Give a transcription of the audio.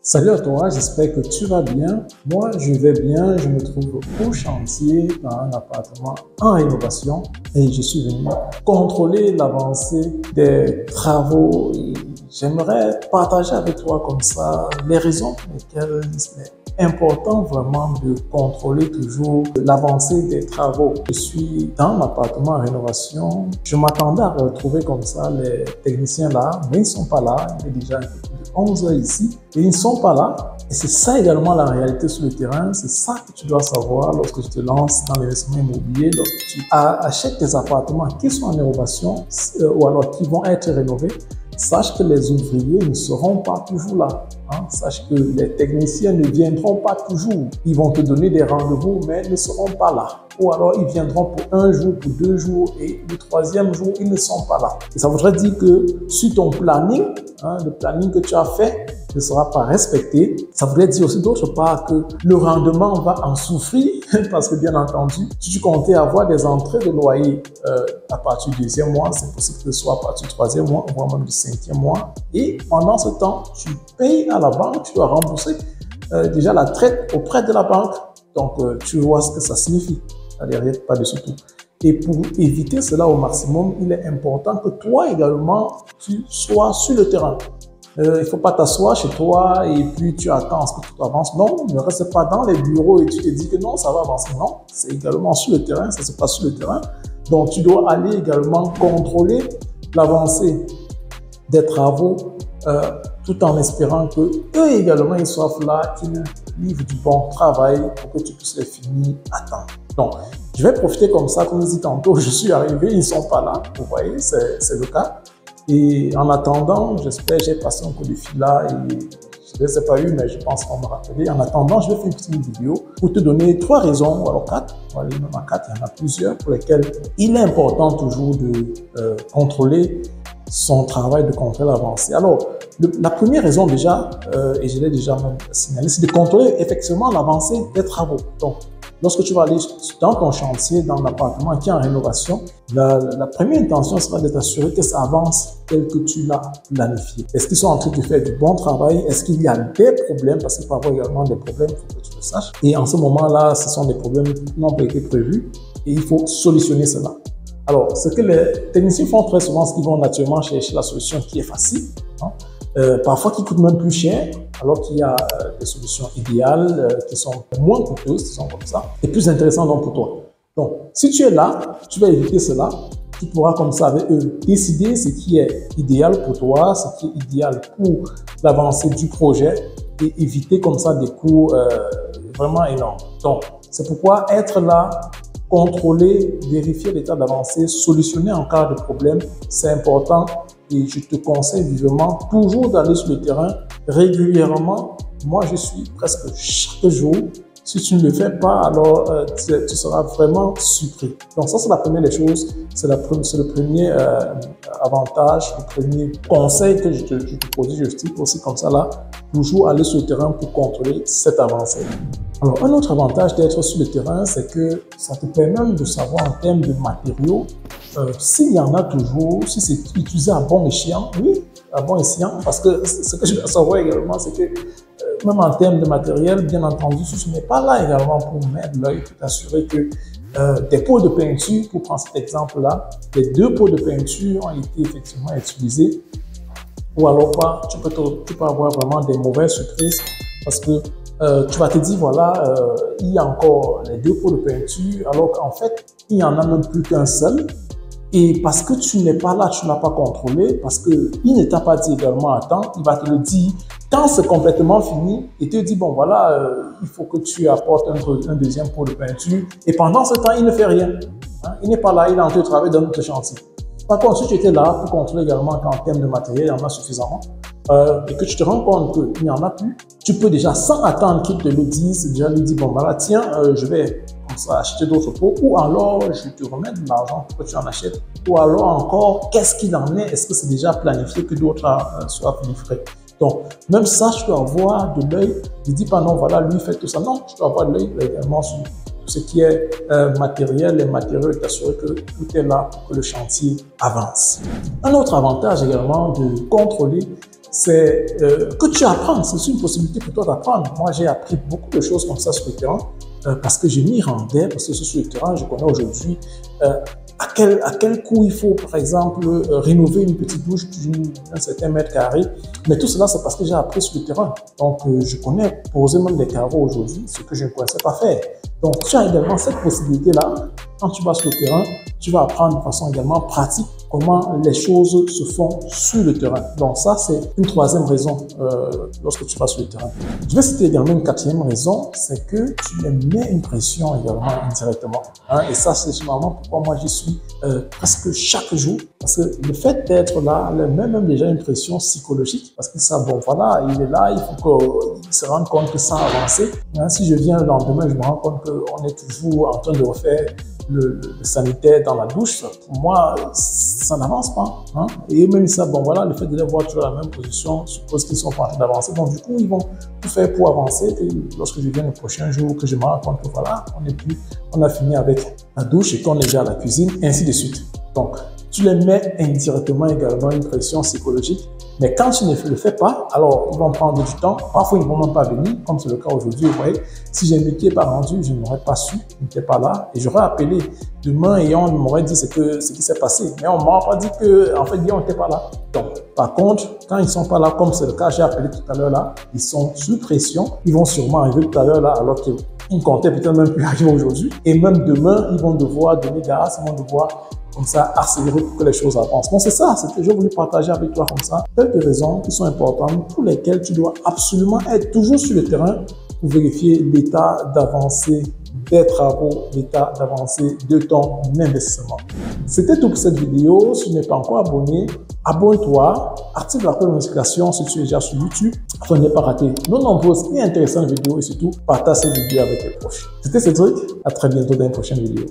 Salut à toi, j'espère que tu vas bien. Moi, je vais bien. Je me trouve au chantier dans un appartement en rénovation et je suis venu contrôler l'avancée des travaux. J'aimerais partager avec toi comme ça les raisons pour lesquelles c'est important vraiment de contrôler toujours l'avancée des travaux. Je suis dans l'appartement en rénovation. Je m'attendais à retrouver comme ça les techniciens là, mais ils ne sont pas là. Il est déjà 11 heures ici et ils ne sont pas là. Et c'est ça également la réalité sur le terrain. C'est ça que tu dois savoir lorsque tu te lances dans l'investissement immobilier, lorsque tu achètes des appartements qui sont en rénovation ou alors qui vont être rénovés. Sache que les ouvriers ne seront pas toujours là. Sache que les techniciens ne viendront pas toujours. Ils vont te donner des rendez-vous, mais ils ne seront pas là. Ou alors, ils viendront pour un jour, pour 2 jours, et le 3e jour, ils ne sont pas là. Et ça voudrait dire que sur ton planning, le planning que tu as fait ne sera pas respecté. Ça voudrait dire aussi d'autre part que le rendement va en souffrir parce que bien entendu, si tu comptais avoir des entrées de loyer à partir du 2e mois, c'est possible que ce soit à partir du 3e mois, voire même du 5e mois. Et pendant ce temps, tu payes à la banque, tu dois rembourser déjà la traite auprès de la banque. Donc, tu vois ce que ça signifie. Derrière, pas dessus tout. Et pour éviter cela au maximum, il est important que toi également, tu sois sur le terrain. Il ne faut pas t'asseoir chez toi et puis tu attends à ce que tout avance. Non, ne reste pas dans les bureaux et tu te dis que non, ça va avancer. Non, c'est également sur le terrain, ça se passe sur le terrain. Donc, tu dois aller également contrôler l'avancée des travaux tout en espérant que eux également, ils soient là, qu'ils livrent du bon travail pour que tu puisses les finir à temps. Donc, je vais profiter comme ça, comme je dis tantôt, je suis arrivé, ils ne sont pas là, vous voyez, c'est le cas. Et en attendant, j'espère, j'ai passé un coup de fil là et je ne les ai pas eu, mais je pense qu'on me rappeler. En attendant, je vais faire une petite vidéo pour te donner 3 raisons, ou alors 4, on va aller même à 4, il y en a plusieurs, pour lesquelles il est important toujours de contrôler son travail de contrôle avancé. Alors, la première raison déjà, et je l'ai déjà même signalé, c'est de contrôler effectivement l'avancée des travaux. Donc, lorsque tu vas aller dans ton chantier, dans l'appartement qui est en rénovation, la première intention sera de t'assurer que ça avance tel que tu l'as planifié. Est-ce qu'ils sont en train de faire du bon travail? Est-ce qu'il y a des problèmes? Parce qu'il peut y avoir également des problèmes, il faut que tu le saches. Et en ce moment-là, ce sont des problèmes qui n'ont pas été prévus et il faut solutionner cela. Alors, ce que les techniciens font très souvent, c'est qu'ils vont naturellement chercher la solution qui est facile, parfois qui coûte même plus cher, alors qu'il y a des solutions idéales qui sont moins coûteuses, qui sont comme ça, et plus intéressantes donc pour toi. Donc, si tu es là, tu vas éviter cela, tu pourras comme ça avec eux décider ce qui est idéal pour toi, ce qui est idéal pour l'avancée du projet et éviter comme ça des coûts vraiment énormes. Donc, c'est pourquoi être là, contrôler, vérifier l'état d'avancée, solutionner en cas de problème, c'est important et je te conseille vivement toujours d'aller sur le terrain régulièrement. Moi, je suis presque chaque jour. Si tu ne le fais pas, alors tu seras vraiment surpris. Donc ça, c'est la première des choses, c'est le premier avantage, le premier conseil que je te pose, je te dis aussi comme ça là, toujours aller sur le terrain pour contrôler cette avancée. Alors, un autre avantage d'être sur le terrain, c'est que ça te permet de savoir en termes de matériaux, s'il y en a toujours, si c'est utilisé à bon escient, oui, à bon escient, parce que ce que je dois savoir également, c'est que même en termes de matériel, bien entendu, si tu n'es pas là également pour mettre l'œil, pour t'assurer que des pots de peinture, pour prendre cet exemple-là, les 2 pots de peinture ont été effectivement utilisés, ou alors pas, tu peux avoir vraiment des mauvaises surprises, parce que tu vas te dire, voilà, il y a encore les 2 pots de peinture, alors qu'en fait, il n'y en a même plus qu'un seul. Et parce que tu n'es pas là, tu ne l'as pas contrôlé, parce qu'il ne t'a pas dit également à temps, il va te le dire quand c'est complètement fini et te dit, bon voilà, il faut que tu apportes un 2e pot de peinture. Et pendant ce temps, il ne fait rien. Il n'est pas là, il est en train de travailler dans notre chantier. Par contre, si tu étais là pour contrôler également qu'en termes de matériel, il y en a suffisamment, et que tu te rends compte qu'il n'y en a plus, tu peux déjà, sans attendre qu'il te le dise, déjà lui dire, bon voilà, tiens, je vais comme ça acheter d'autres pots, ou alors je te remets de l'argent pour que tu en achètes, ou alors encore, qu'est-ce qu'il en est? Est-ce que c'est déjà planifié que d'autres soient livrés? Donc, même ça, tu dois avoir de l'œil, ne dis pas non, voilà, lui fait tout ça. Non, tu dois avoir de l'œil également sur tout ce qui est matériel et matériaux et t'assurer que tout est là pour que le chantier avance. Un autre avantage également de contrôler, c'est que tu apprends. C'est une possibilité pour toi d'apprendre. Moi, j'ai appris beaucoup de choses comme ça sur le terrain parce que je m'y rendais, parce que sur le terrain, je connais aujourd'hui à quel coût il faut, par exemple, rénover une petite douche d'un certain mètre carré. Mais tout cela, c'est parce que j'ai appris sur le terrain. Donc, je connais poser même des carreaux aujourd'hui, ce que je ne connaissais pas faire. Donc, tu as également cette possibilité-là. Quand tu vas sur le terrain, tu vas apprendre de façon également pratique comment les choses se font sur le terrain. Donc, ça, c'est une troisième raison lorsque tu vas sur le terrain. Je vais citer également une quatrième raison, c'est que tu les mets une pression également indirectement. Hein, et ça, c'est généralement pourquoi moi, j'y suis presque chaque jour. Parce que le fait d'être là, même déjà une pression psychologique, parce qu'ils savent, bon, voilà, il est là, il faut qu'il se rende compte que ça a avancé. Hein, si je viens le lendemain, je me rends compte qu'on est toujours en train de refaire le sanitaire dans la douche, pour moi, ça n'avance pas. Hein? Et même ça, bon voilà, le fait de les voir toujours à la même position suppose qu'ils sont pas en train d'avancer. Donc du coup, ils vont tout faire pour avancer. Et lorsque je viens le prochain jour, que je me rends compte que voilà, on a fini avec la douche et qu'on est déjà à la cuisine, et ainsi de suite. Donc, tu les mets indirectement également une pression psychologique. Mais quand tu ne le fais pas, alors ils vont prendre du temps. Parfois, ils ne vont même pas venir, comme c'est le cas aujourd'hui. Vous voyez, si je n'étais pas rendu, je n'aurais pas su, je n'étais pas là. Et j'aurais appelé demain et on m'aurait dit ce qui s'est passé. Mais on ne m'aurait pas dit qu'en fait, on n'était pas là. Donc, par contre, quand ils ne sont pas là, comme c'est le cas, j'ai appelé tout à l'heure là, ils sont sous pression. Ils vont sûrement arriver tout à l'heure là, alors qu'ils comptaient peut-être même plus arriver aujourd'hui. Et même demain, ils vont devoir donner grâce, ils vont devoir comme ça, accélérer pour que les choses avancent. Bon, c'est ça, c'est que j'ai voulu partager avec toi comme ça quelques raisons qui sont importantes pour lesquelles tu dois absolument être toujours sur le terrain pour vérifier l'état d'avancée des travaux, l'état d'avancée de ton investissement. C'était tout pour cette vidéo. Si tu n'es pas encore abonné, abonne-toi, active la cloche de notification si tu es déjà sur YouTube afin de ne pas rater nos nombreuses et intéressantes vidéos et surtout partage cette vidéo avec tes proches. C'était Cédric, à très bientôt dans une prochaine vidéo.